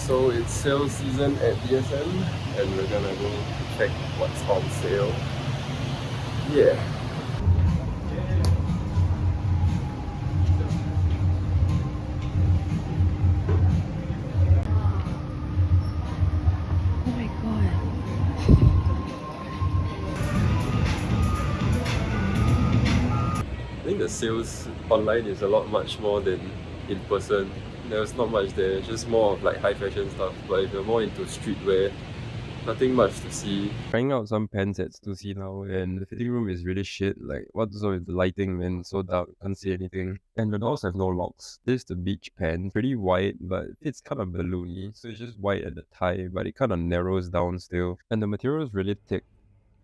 So it's sale season at DSM and we're gonna go check what's on sale. Yeah. Oh my god. I think the sales online is a lot much more than in person. There's not much there, just more of like high fashion stuff. But if you're more into streetwear, nothing much to see. Trying out some pants at Stussy now, and the fitting room is really shit. Like, what's up with the lighting, man? So dark, can't see anything. And the doors have no locks. This is the beach pant, pretty wide, but it's kind of balloony. So it's just wide at the thigh, but it kind of narrows down still. And the material is really thick.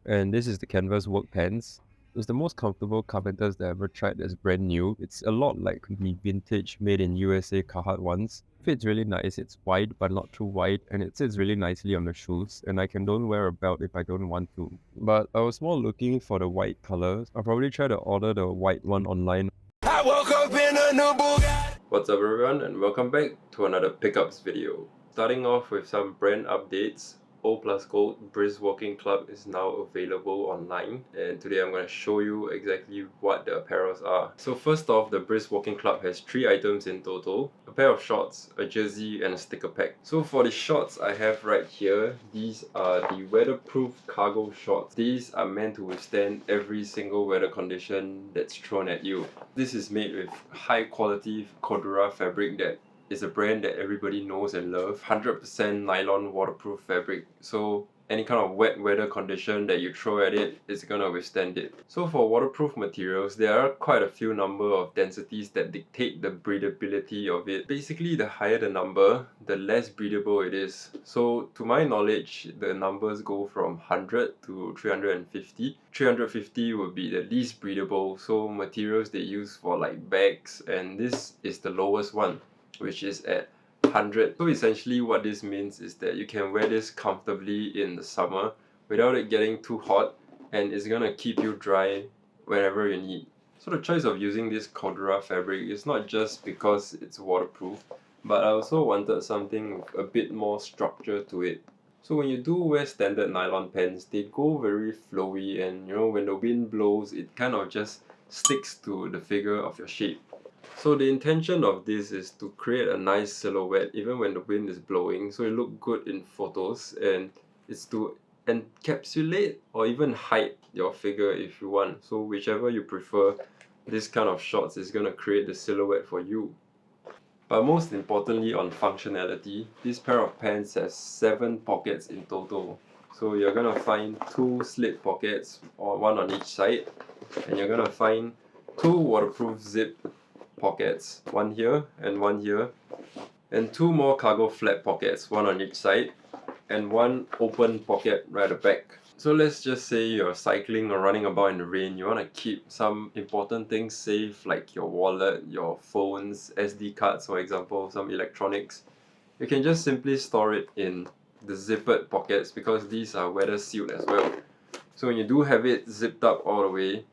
And this is the canvas work pants. It's the most comfortable carpenters that I ever tried that's brand new. It's a lot like the vintage made in USA Carhartt ones. Fits really nice, it's wide but not too wide, and it sits really nicely on the shoes, and I can don't wear a belt if I don't want to. But I was more looking for the white color. I'll probably try to order the white one online. I woke up in a new Bugatti. What's up everyone, and welcome back to another pickups video. Starting off with some brand updates. O plus Gold Brisk Walking Club is now available online, and today I'm going to show you exactly what the apparels are. So first off, the Brisk Walking Club has 3 items in total: a pair of shorts, a jersey, and a sticker pack. So for the shorts I have right here, these are the weatherproof cargo shorts. These are meant to withstand every single weather condition that's thrown at you. This is made with high quality Cordura fabric that is a brand that everybody knows and loves. 100% nylon waterproof fabric, so any kind of wet weather condition that you throw at it, it's gonna withstand it. So for waterproof materials, there are quite a few number of densities that dictate the breathability of it. Basically, the higher the number, the less breathable it is. So to my knowledge, the numbers go from 100 to 350. 350 would be the least breathable, so materials they use for like bags, and this is the lowest one, which is at 100. So essentially what this means is that you can wear this comfortably in the summer without it getting too hot, and it's gonna keep you dry whenever you need. So the choice of using this Cordura fabric is not just because it's waterproof, but I also wanted something with a bit more structure to it. So when you do wear standard nylon pants, they go very flowy, and you know, when the wind blows, it kind of just sticks to the figure of your shape. So the intention of this is to create a nice silhouette even when the wind is blowing, so it look good in photos, and it's to encapsulate or even hide your figure if you want. So whichever you prefer, this kind of shorts is going to create the silhouette for you. But most importantly, on functionality, this pair of pants has 7 pockets in total. So you're going to find 2 slip pockets, or 1 on each side, and you're going to find 2 waterproof zip pockets, 1 here and 1 here, and 2 more cargo flap pockets, 1 on each side, and 1 open pocket right at the back. So let's just say you're cycling or running about in the rain, you want to keep some important things safe like your wallet, your phones, SD cards for example, some electronics. You can just simply store it in the zippered pockets because these are weather sealed as well. So when you do have it zipped up all the way,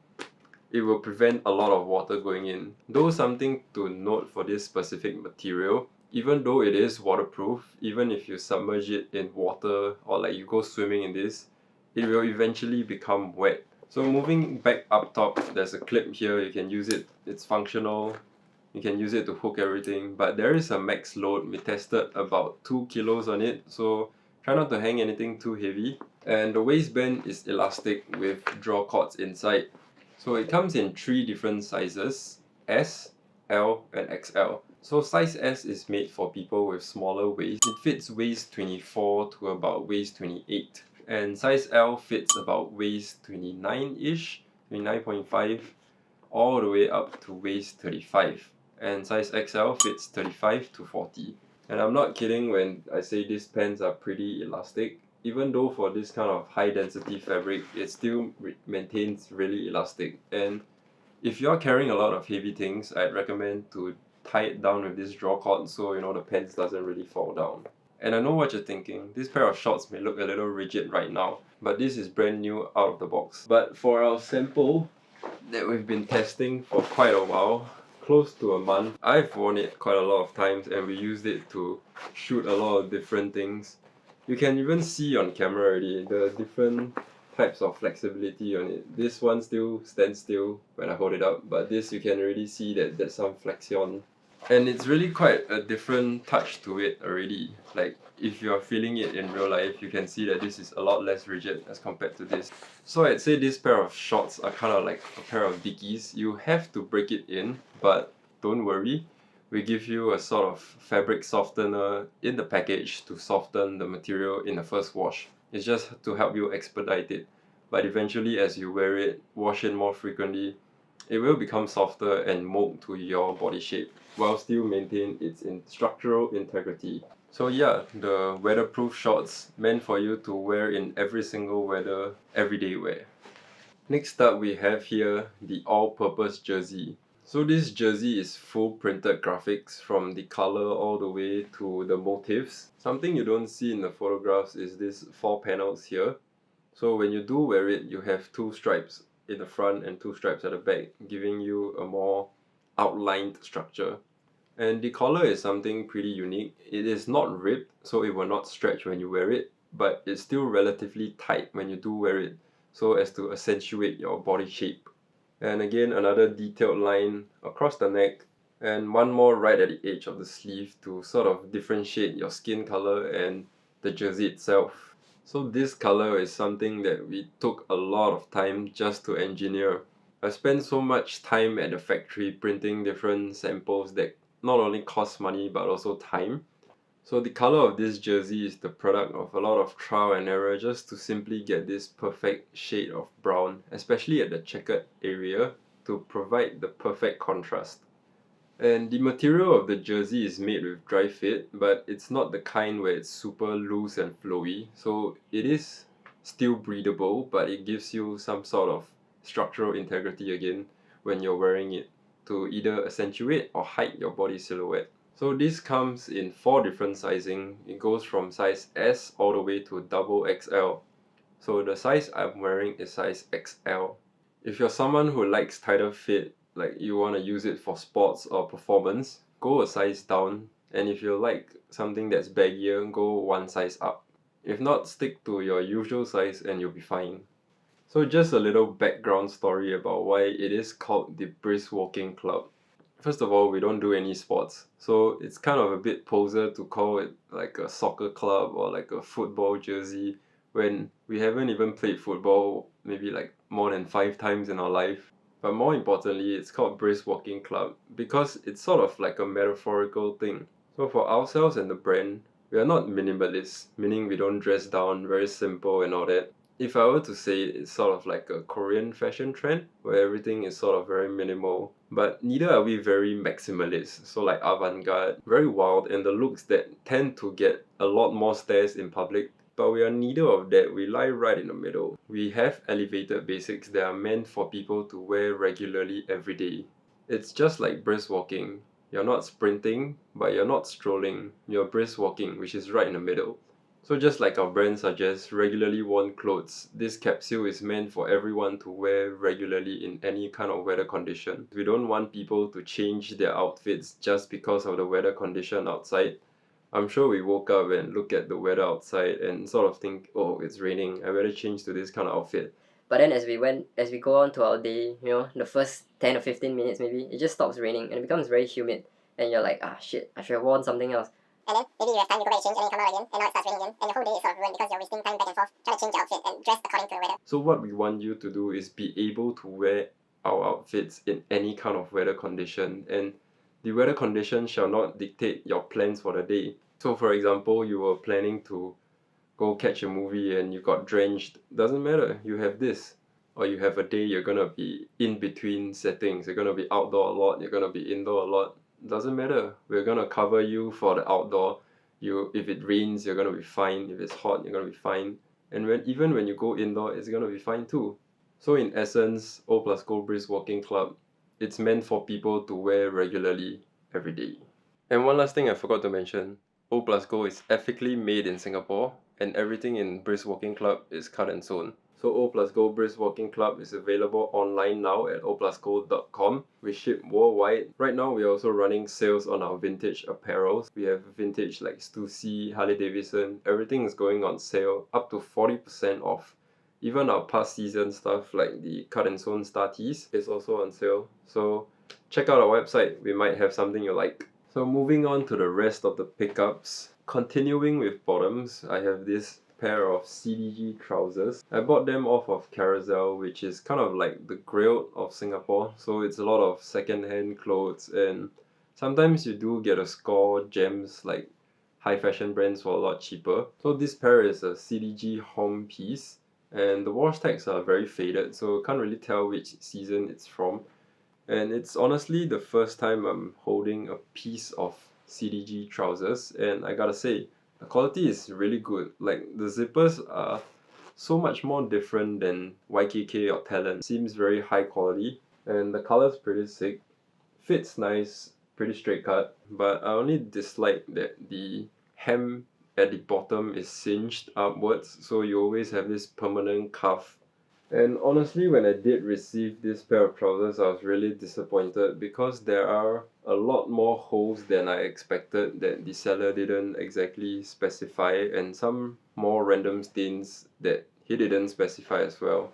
it will prevent a lot of water going in. Though something to note for this specific material, even though it is waterproof, even if you submerge it in water or like you go swimming in this, it will eventually become wet. So moving back up top, there's a clip here, you can use it, it's functional, you can use it to hook everything, but there is a max load. We tested about 2 kilos on it, so try not to hang anything too heavy. And the waistband is elastic with draw cords inside. So it comes in 3 different sizes: S, L, and XL. So size S is made for people with smaller waist. It fits waist 24 to about waist 28. And size L fits about waist 29-ish, 29.5, all the way up to waist 35. And size XL fits 35 to 40. And I'm not kidding when I say these pants are pretty elastic. Even though for this kind of high density fabric, it still maintains really elastic. And if you're carrying a lot of heavy things, I'd recommend to tie it down with this draw cord so you know the pants doesn't really fall down. And I know what you're thinking, this pair of shorts may look a little rigid right now, but this is brand new out of the box. But for our sample that we've been testing for quite a while, close to a month. I've worn it quite a lot of times and we used it to shoot a lot of different things. You can even see on camera already the different types of flexibility on it. This one still stands still when I hold it up, but this you can already see that there's some flexion. And it's really quite a different touch to it already. Like, if you're feeling it in real life, you can see that this is a lot less rigid as compared to this. So I'd say this pair of shorts are kind of like a pair of Dickies. You have to break it in, but don't worry. We give you a sort of fabric softener in the package to soften the material in the first wash. It's just to help you expedite it. But eventually, as you wear it, wash it more frequently, it will become softer and mold to your body shape while still maintain its structural integrity. So yeah, the weatherproof shorts meant for you to wear in every single weather, everyday wear. Next up we have here the all-purpose jersey. So this jersey is full printed graphics from the color all the way to the motifs. Something you don't see in the photographs is these 4 panels here. So when you do wear it, you have 2 stripes in the front and 2 stripes at the back, giving you a more outlined structure. And the collar is something pretty unique. It is not ripped, so it will not stretch when you wear it, but it's still relatively tight when you do wear it, so as to accentuate your body shape. And again, another detailed line across the neck, and one more right at the edge of the sleeve to sort of differentiate your skin color and the jersey itself. So this color is something that we took a lot of time just to engineer. I spent so much time at the factory printing different samples that not only cost money but also time. So the color of this jersey is the product of a lot of trial and error just to simply get this perfect shade of brown, especially at the checkered area, to provide the perfect contrast. And the material of the jersey is made with dry fit, but it's not the kind where it's super loose and flowy, so it is still breathable, but it gives you some sort of structural integrity again when you're wearing it, to either accentuate or hide your body silhouette. So this comes in 4 different sizing. It goes from size S all the way to double XL. So the size I'm wearing is size XL. If you're someone who likes tighter fit, like you want to use it for sports or performance, go a size down. And if you like something that's baggier, go 1 size up. If not, stick to your usual size and you'll be fine. So just a little background story about why it is called the Brisk Walking Club. First of all, we don't do any sports, so it's kind of a bit poser to call it like a soccer club or like a football jersey when we haven't even played football maybe like more than 5 times in our life. But more importantly, it's called Brisk Walking Club because it's sort of like a metaphorical thing. So for ourselves and the brand, we are not minimalists, meaning we don't dress down, very simple and all that. If I were to say it's sort of like a Korean fashion trend where everything is sort of very minimal, but neither are we very maximalist, so like avant-garde, very wild, and the looks that tend to get a lot more stares in public. But we are neither of that, we lie right in the middle. We have elevated basics that are meant for people to wear regularly every day. It's just like brisk walking. You're not sprinting, but you're not strolling. You're brisk walking, which is right in the middle. So just like our brand suggests, regularly worn clothes, this capsule is meant for everyone to wear regularly in any kind of weather condition. We don't want people to change their outfits just because of the weather condition outside. I'm sure we woke up and look at the weather outside and sort of think, oh, it's raining, I better change to this kind of outfit. But then as we go on to our day, the first 10 or 15 minutes maybe, it just stops raining and it becomes very humid. And you're like, ah shit, I should have worn something else. And then maybe you have time, you go back to change, and then you come out again, and now it starts raining again, and the whole day is sort of ruined because you're wasting time back and forth trying to change your outfit and dress according to the weather. So what we want you to do is be able to wear our outfits in any kind of weather condition, and the weather condition shall not dictate your plans for the day. So for example, you were planning to go catch a movie and you got drenched, doesn't matter, you have this. Or you have a day you're gonna be in between settings, you're gonna be outdoor a lot, you're gonna be indoor a lot, doesn't matter, we're gonna cover you for the outdoor. If it rains, you're gonna be fine. If it's hot, you're gonna be fine. And even when you go indoor, it's gonna be fine too. So in essence, O+Go Brisk Walking Club, it's meant for people to wear regularly every day. And one last thing I forgot to mention, O+Go is ethically made in Singapore, and everything in Brisk Walking Club is cut and sewn. So O Plus Go Brisk Walking Club is available online now at oplusgo.com. We ship worldwide. Right now we're also running sales on our vintage apparels. We have vintage like Stussy, Harley Davidson. Everything is going on sale, up to 40% off. Even our past season stuff like the cut and sewn star tees is also on sale. So check out our website, we might have something you like. So moving on to the rest of the pickups. Continuing with bottoms, I have this pair of CDG trousers. I bought them off of Carousel, which is kind of like the Grail of Singapore. So it's a lot of second-hand clothes, and sometimes you do get to score gems like high fashion brands for a lot cheaper. So this pair is a CDG Homme piece, and the wash tags are very faded, so can't really tell which season it's from. And it's honestly the first time I'm holding a piece of CDG trousers, and I gotta say, the quality is really good. Like, the zippers are so much more different than YKK or Talent. Seems very high quality, and the color's pretty sick. Fits nice, pretty straight cut, but I only dislike that the hem at the bottom is cinched upwards, so you always have this permanent cuff. And honestly, when I did receive this pair of trousers, I was really disappointed because there are a lot more holes than I expected that the seller didn't exactly specify, and some more random stains that he didn't specify as well.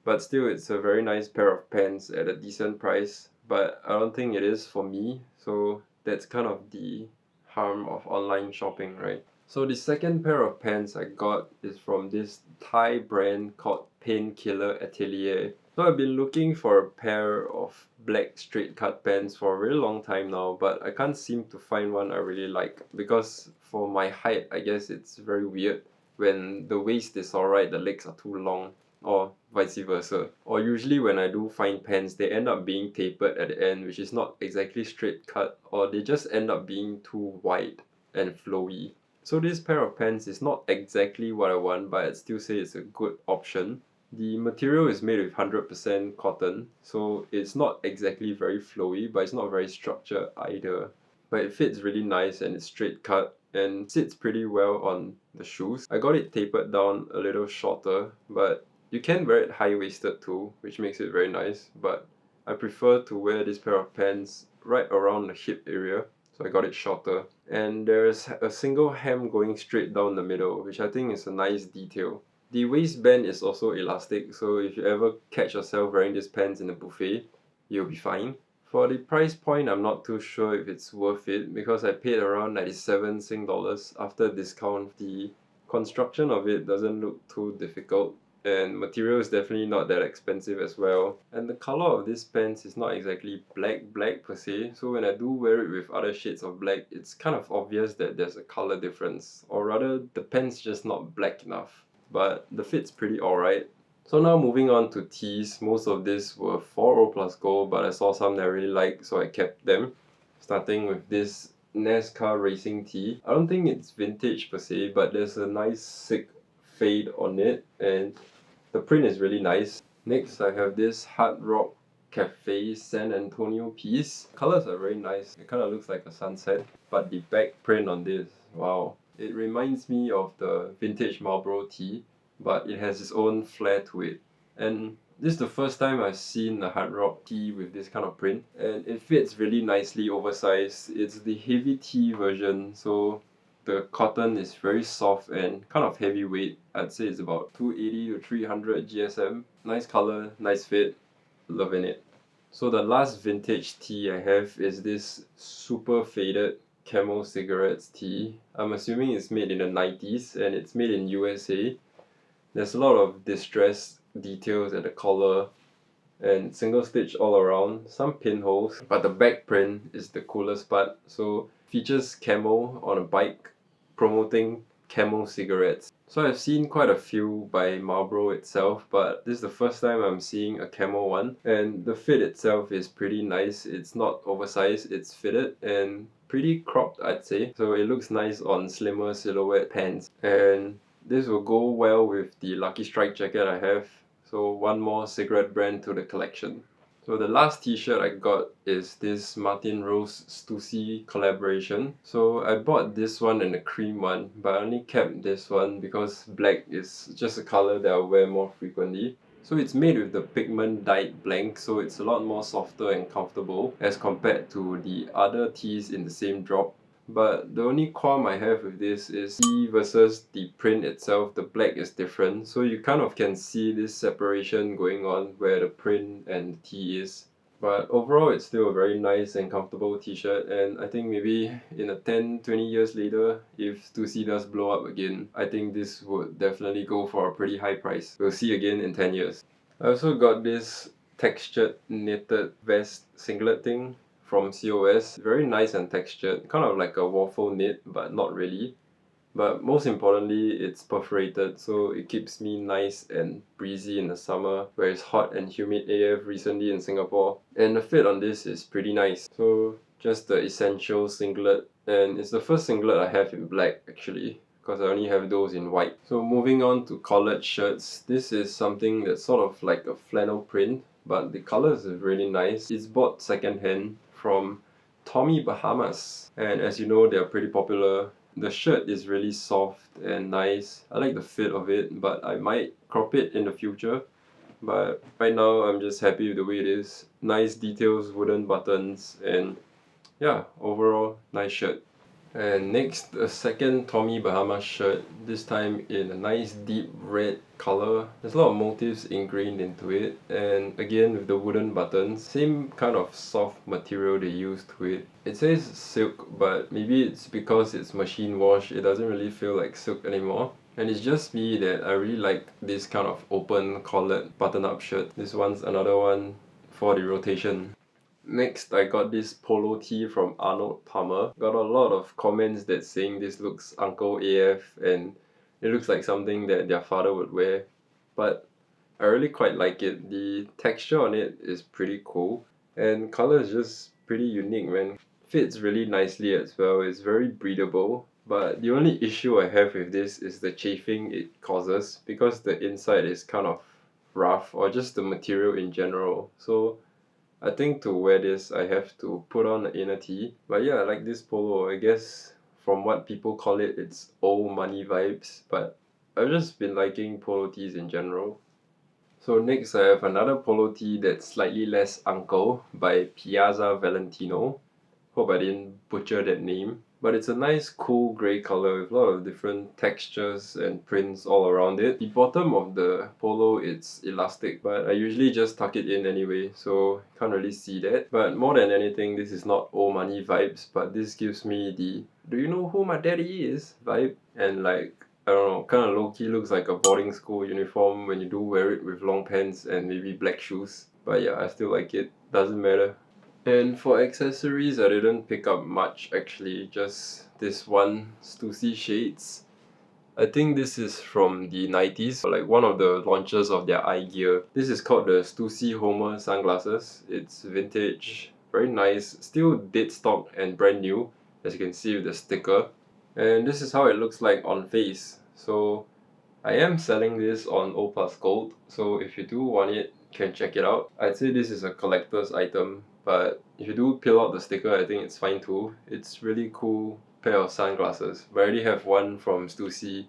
But still, it's a very nice pair of pants at a decent price, but I don't think it is for me, so that's kind of the harm of online shopping, right? So the second pair of pants I got is from this Thai brand called Painkiller Atelier. So I've been looking for a pair of black straight cut pants for a really long time now, but I can't seem to find one I really like because for my height, I guess it's very weird when the waist is alright, the legs are too long, or vice versa. Or usually when I do find pants, they end up being tapered at the end, which is not exactly straight cut, or they just end up being too wide and flowy. So this pair of pants is not exactly what I want, but I'd still say it's a good option. The material is made with 100% cotton, so it's not exactly very flowy, but it's not very structured either. But it fits really nice and it's straight cut and sits pretty well on the shoes. I got it tapered down a little shorter, but you can wear it high-waisted too, which makes it very nice, but I prefer to wear this pair of pants right around the hip area. So I got it shorter. And there's a single hem going straight down the middle, which I think is a nice detail. The waistband is also elastic, so if you ever catch yourself wearing these pants in a buffet, you'll be fine. For the price point, I'm not too sure if it's worth it because I paid around 97 Sing dollars after discount. The construction of it doesn't look too difficult, and material is definitely not that expensive as well. And the color of this pants is not exactly black per se, so when I do wear it with other shades of black, it's kind of obvious that there's a color difference, or rather the pants just not black enough. But the fit's pretty alright. So now moving on to tees. Most of these were for O Plus Go, but I saw some that I really liked, so I kept them. Starting with this NASCAR racing tee. I don't think it's vintage per se, but there's a nice sick fade on it, and the print is really nice. Next, I have this Hard Rock Cafe San Antonio piece. Colors are very nice. It kind of looks like a sunset, but the back print on this, wow. It reminds me of the vintage Marlboro tee, but it has its own flair to it. And this is the first time I've seen a Hard Rock tee with this kind of print, and it fits really nicely oversized. It's the heavy tee version, so the cotton is very soft and kind of heavyweight. I'd say it's about 280 to 300 GSM. Nice color, nice fit, loving it. So the last vintage tee I have is this super faded Camel Cigarettes tee. I'm assuming it's made in the 90s and it's made in USA. There's a lot of distressed details at the collar and single stitch all around, some pinholes, but the back print is the coolest part. So features camel on a bike promoting Camel cigarettes. So I've seen quite a few by Marlboro itself, but this is the first time I'm seeing a Camel one, and the fit itself is pretty nice. It's not oversized, it's fitted and pretty cropped, I'd say. So it looks nice on slimmer silhouette pants, and this will go well with the Lucky Strike jacket I have. So one more cigarette brand to the collection. So the last t-shirt I got is this Martine Rose Stussy collaboration. So I bought this one and the cream one, but I only kept this one because black is just a color that I wear more frequently. So it's made with the pigment dyed blank, so it's a lot more softer and comfortable as compared to the other tees in the same drop. But the only qualm I have with this is the versus the print itself, the black is different. So you kind of can see this separation going on where the print and the tee is. But overall it's still a very nice and comfortable t-shirt, and I think maybe in a 10-20 years later, if Stussy does blow up again, I think this would definitely go for a pretty high price. We'll see again in 10 years. I also got this textured knitted vest singlet thing from COS. Very nice and textured, kind of like a waffle knit, but not really. But most importantly, it's perforated, so it keeps me nice and breezy in the summer where it's hot and humid AF recently in Singapore. And the fit on this is pretty nice. So just the essential singlet, and it's the first singlet I have in black actually, because I only have those in white. So moving on to collared shirts, this is something that's sort of like a flannel print, but the colors is really nice. It's bought secondhand from Tommy Bahamas, and as you know, they're pretty popular. The shirt is really soft and nice. I like the fit of it, but I might crop it in the future. But right now, I'm just happy with the way it is. Nice details, wooden buttons, and yeah, overall, nice shirt. And next, a second Tommy Bahama shirt, this time in a nice deep red color. There's a lot of motifs ingrained into it, and again with the wooden buttons, same kind of soft material they used to it. It says silk, but maybe it's because it's machine wash, it doesn't really feel like silk anymore. And it's just me that I really like this kind of open collared button-up shirt. This one's another one for the rotation. Next, I got this polo tee from Arnold Palmer. Got a lot of comments that saying this looks Uncle AF and it looks like something that their father would wear. But I really quite like it. The texture on it is pretty cool and color is just pretty unique, man. Fits really nicely as well. It's very breathable. But the only issue I have with this is the chafing it causes because the inside is kind of rough, or just the material in general. So I think to wear this, I have to put on an inner tee. But yeah, I like this polo. I guess from what people call it, it's old money vibes. But I've just been liking polo tees in general. So next, I have another polo tee that's slightly less uncle by Piazza Valentino. Hope I didn't butcher that name. But it's a nice cool grey color with a lot of different textures and prints all around it. The bottom of the polo, it's elastic, but I usually just tuck it in anyway, so can't really see that. But more than anything, this is not old money vibes, but this gives me the "do you know who my daddy is" vibe. And like, I don't know, kind of low-key looks like a boarding school uniform when you do wear it with long pants and maybe black shoes. But yeah, I still like it, doesn't matter. And for accessories, I didn't pick up much actually, just this one Stussy shades. I think this is from the 90s, like one of the launches of their Eyegear. This is called the Stussy Homme Sunglasses. It's vintage, very nice, still dead stock and brand new, as you can see with the sticker. And this is how it looks like on face. So I am selling this on O Plus Gold, so if you do want it, you can check it out. I'd say this is a collector's item, but if you do peel out the sticker, I think it's fine too. It's really cool pair of sunglasses. I already have one from Stussy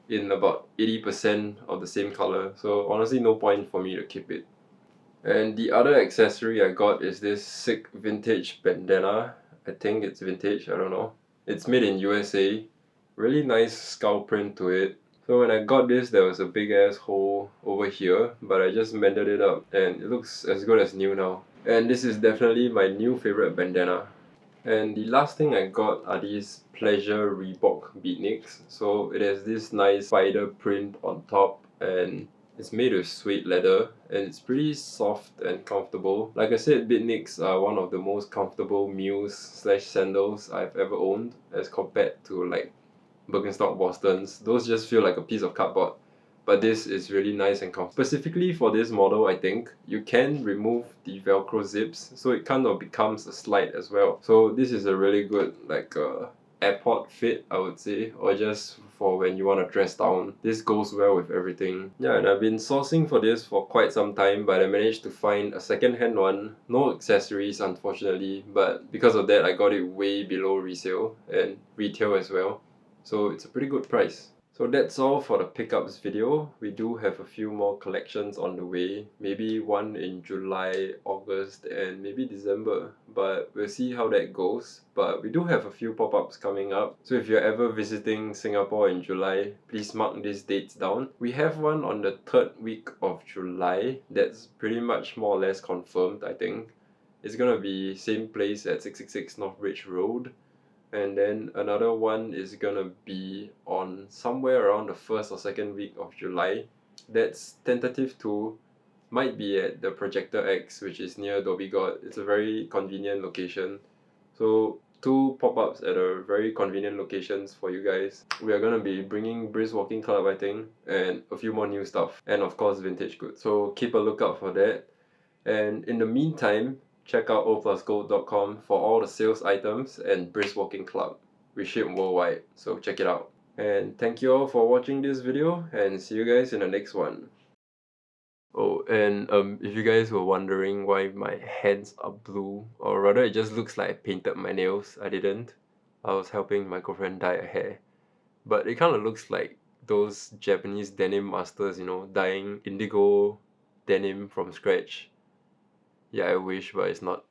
in about 80% of the same color, so honestly no point for me to keep it. And the other accessory I got is this sick vintage bandana. I think it's vintage, I don't know. It's made in USA. Really nice skull print to it. So when I got this, there was a big ass hole over here, but I just mended it up and it looks as good as new now. And this is definitely my new favorite bandana. And the last thing I got are these Pleasure Reebok Beatniks. So it has this nice spider print on top and it's made with suede leather and it's pretty soft and comfortable. Like I said, Beatniks are one of the most comfortable mules/sandals I've ever owned as compared to like Birkenstock Bostons. Those just feel like a piece of cardboard. But this is really nice and comfortable. Specifically for this model, I think, you can remove the Velcro zips, so it kind of becomes a slide as well. So this is a really good, like, airport fit, I would say, or just for when you want to dress down. This goes well with everything. Yeah, and I've been sourcing for this for quite some time, but I managed to find a second-hand one. No accessories, unfortunately, but because of that I got it way below resale and retail as well. So it's a pretty good price. So that's all for the pickups video. We do have a few more collections on the way. Maybe one in July, August, and maybe December. But we'll see how that goes. But we do have a few pop-ups coming up. So if you're ever visiting Singapore in July, please mark these dates down. We have one on the 3rd week of July. That's pretty much more or less confirmed, I think. It's gonna be same place at 666 North Bridge Road. And then another one is gonna be on somewhere around the 1st or 2nd week of July. That's tentative too. Might be at the Projector X, which is near Dhoby Ghaut. It's a very convenient location. So 2 pop-ups at a very convenient locations for you guys. We are gonna be bringing Brisk Walking Club, I think, and a few more new stuff. And of course vintage goods. So keep a lookout for that. And in the meantime, check out oplusgold.com for all the sales items and Brisk Walking Club. We ship worldwide, so check it out. And thank you all for watching this video, and see you guys in the next one. Oh, and if you guys were wondering why my hands are blue, or rather it just looks like I painted my nails, I didn't. I was helping my girlfriend dye her hair. But it kind of looks like those Japanese denim masters, you know, dyeing indigo denim from scratch. Yeah, I wish, but it's not.